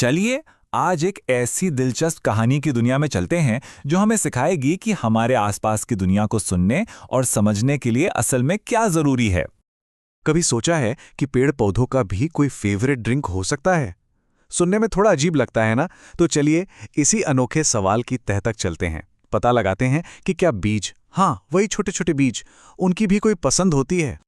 चलिए आज एक ऐसी दिलचस्प कहानी की दुनिया में चलते हैं जो हमें सिखाएगी कि हमारे आसपास की दुनिया को सुनने और समझने के लिए असल में क्या जरूरी है। कभी सोचा है कि पेड़ पौधों का भी कोई फेवरेट ड्रिंक हो सकता है? सुनने में थोड़ा अजीब लगता है ना? तो चलिए इसी अनोखे सवाल की तह तक चलते हैं। पता लगाते हैं कि क्या बीज, हाँ वही छोटे छोटे बीज, उनकी भी कोई पसंद होती है।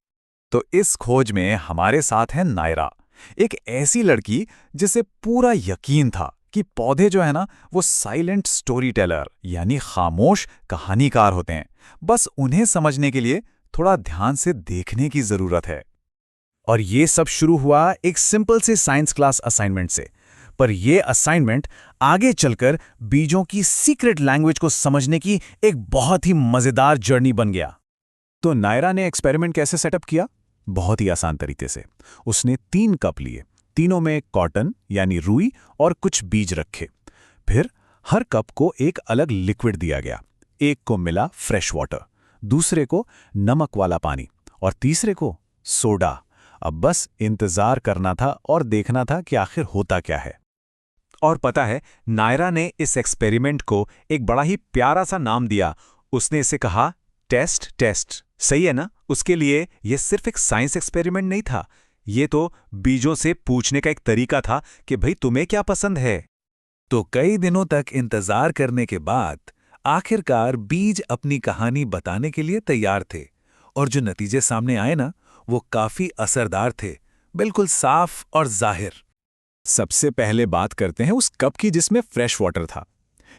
तो इस खोज में हमारे साथ है नायरा, एक ऐसी लड़की जिसे पूरा यकीन था कि पौधे जो है ना वो साइलेंट स्टोरी टेलर यानी खामोश कहानीकार होते हैं। बस उन्हें समझने के लिए थोड़ा ध्यान से देखने की जरूरत है। और ये सब शुरू हुआ एक सिंपल से साइंस क्लास असाइनमेंट से। पर ये असाइनमेंट आगे चलकर बीजों की सीक्रेट लैंग्वेज को समझने की एक बहुत ही मजेदार जर्नी बन गया। तो नायरा ने एक्सपेरिमेंट कैसे सेटअप किया? बहुत ही आसान तरीके से। उसने 3 कप लिए, तीनों में कॉटन यानी रुई और कुछ बीज रखे। फिर हर कप को एक अलग लिक्विड दिया गया। एक को मिला फ्रेश वाटर, दूसरे को नमक वाला पानी और तीसरे को सोडा। अब बस इंतजार करना था और देखना था कि आखिर होता क्या है। और पता है, नायरा ने इस एक्सपेरिमेंट को एक बड़ा ही प्यारा सा नाम दिया। उसने इसे कहा टेस्ट टेस्ट। सही है ना? उसके लिए यह सिर्फ एक साइंस एक्सपेरिमेंट नहीं था, ये तो बीजों से पूछने का एक तरीका था कि भाई तुम्हें क्या पसंद है। तो कई दिनों तक इंतजार करने के बाद आखिरकार बीज अपनी कहानी बताने के लिए तैयार थे। और जो नतीजे सामने आए ना, वो काफी असरदार थे, बिल्कुल साफ और जाहिर। सबसे पहले बात करते हैं उस कप की जिसमें फ्रेश वाटर था।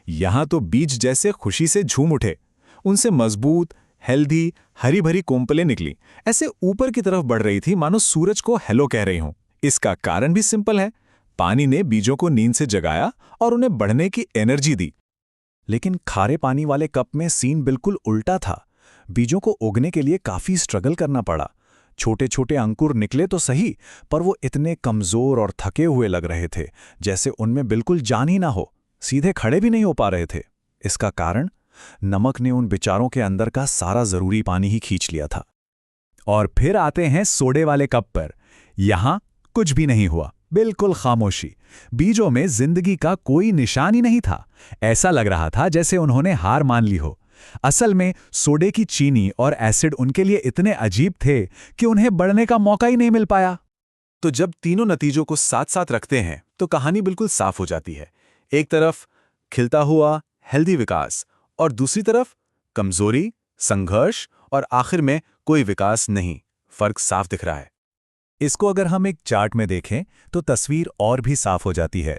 यहां तो बीज जैसे खुशी से झूम उठे। उनसे मजबूत, हेल्दी, हरी भरी कोंपलें निकली, ऐसे ऊपर की तरफ बढ़ रही थी मानो सूरज को हेलो कह रही हूं। इसका कारण भी सिंपल है, पानी ने बीजों को नींद से जगाया और उन्हें बढ़ने की एनर्जी दी। लेकिन खारे पानी वाले कप में सीन बिल्कुल उल्टा था। बीजों को उगने के लिए काफी स्ट्रगल करना पड़ा। छोटे छोटे अंकुर निकले तो सही, पर वो इतने कमजोर और थके हुए लग रहे थे जैसे उनमें बिल्कुल जान ही ना हो। सीधे खड़े भी नहीं हो पा रहे थे। इसका कारण, नमक ने उन बेचारों के अंदर का सारा जरूरी पानी ही खींच लिया था। और फिर आते हैं सोडे वाले कप पर। यहां कुछ भी नहीं हुआ, बिल्कुल खामोशी। बीजों में जिंदगी का कोई निशान ही नहीं था। ऐसा लग रहा था जैसे उन्होंने हार मान ली हो। असल में सोडे की चीनी और एसिड उनके लिए इतने अजीब थे कि उन्हें बढ़ने का मौका ही नहीं मिल पाया। तो जब तीनों नतीजों को साथ साथ रखते हैं तो कहानी बिल्कुल साफ हो जाती है। एक तरफ खिलता हुआ हेल्दी विकास और दूसरी तरफ कमजोरी, संघर्ष और आखिर में कोई विकास नहीं। फर्क साफ दिख रहा है। इसको अगर हम एक चार्ट में देखें तो तस्वीर और भी साफ हो जाती है।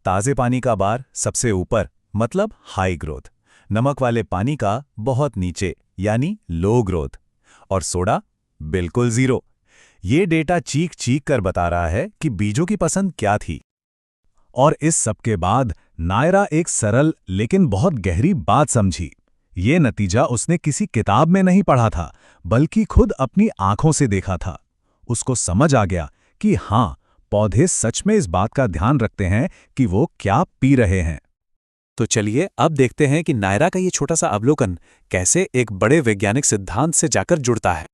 ताजे पानी का बार सबसे ऊपर, मतलब हाई ग्रोथ। नमक वाले पानी का बहुत नीचे, यानी लो ग्रोथ। और सोडा बिल्कुल जीरो। ये डेटा चीख चीख कर बता रहा है कि बीजों की पसंद क्या थी। और इस सब के बाद नायरा एक सरल लेकिन बहुत गहरी बात समझी। ये नतीजा उसने किसी किताब में नहीं पढ़ा था, बल्कि खुद अपनी आंखों से देखा था। उसको समझ आ गया कि हाँ, पौधे सच में इस बात का ध्यान रखते हैं कि वो क्या पी रहे हैं। तो चलिए अब देखते हैं कि नायरा का ये छोटा सा अवलोकन कैसे एक बड़े वैज्ञानिक सिद्धांत से जाकर जुड़ता है।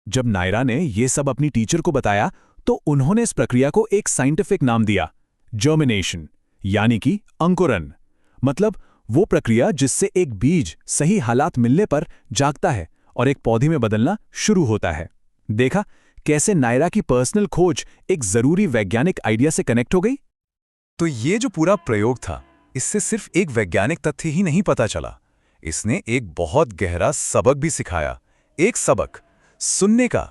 जब नायरा ने ये सब अपनी टीचर को बताया तो उन्होंने इस प्रक्रिया को एक साइंटिफिक नाम दिया, जर्मिनेशन, यानी कि अंकुरन। मतलब वो प्रक्रिया जिससे एक बीज सही हालात मिलने पर जागता है और एक पौधे में बदलना शुरू होता है। देखा कैसे नायरा की पर्सनल खोज एक जरूरी वैज्ञानिक आइडिया से कनेक्ट हो गई। तो ये जो पूरा प्रयोग था, इससे सिर्फ एक वैज्ञानिक तथ्य ही नहीं पता चला, इसने एक बहुत गहरा सबक भी सिखाया। एक सबक सुनने का।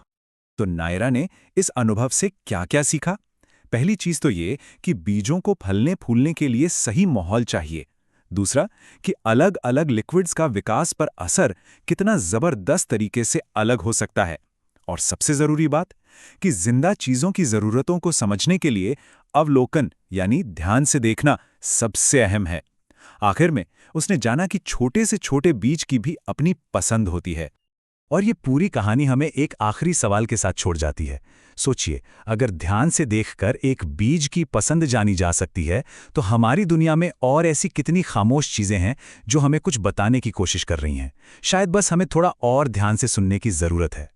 तो नायरा ने इस अनुभव से क्या क्या सीखा? पहली चीज तो ये कि बीजों को फलने फूलने के लिए सही माहौल चाहिए। दूसरा कि अलग अलग लिक्विड्स का विकास पर असर कितना जबरदस्त तरीके से अलग हो सकता है। और सबसे जरूरी बात कि जिंदा चीजों की जरूरतों को समझने के लिए अवलोकन यानी ध्यान से देखना सबसे अहम है। आखिर में उसने जाना कि छोटे से छोटे बीज की भी अपनी पसंद होती है। और ये पूरी कहानी हमें एक आखिरी सवाल के साथ छोड़ जाती है। सोचिए, अगर ध्यान से देखकर एक बीज की पसंद जानी जा सकती है, तो हमारी दुनिया में और ऐसी कितनी खामोश चीजें हैं जो हमें कुछ बताने की कोशिश कर रही हैं। शायद बस हमें थोड़ा और ध्यान से सुनने की जरूरत है।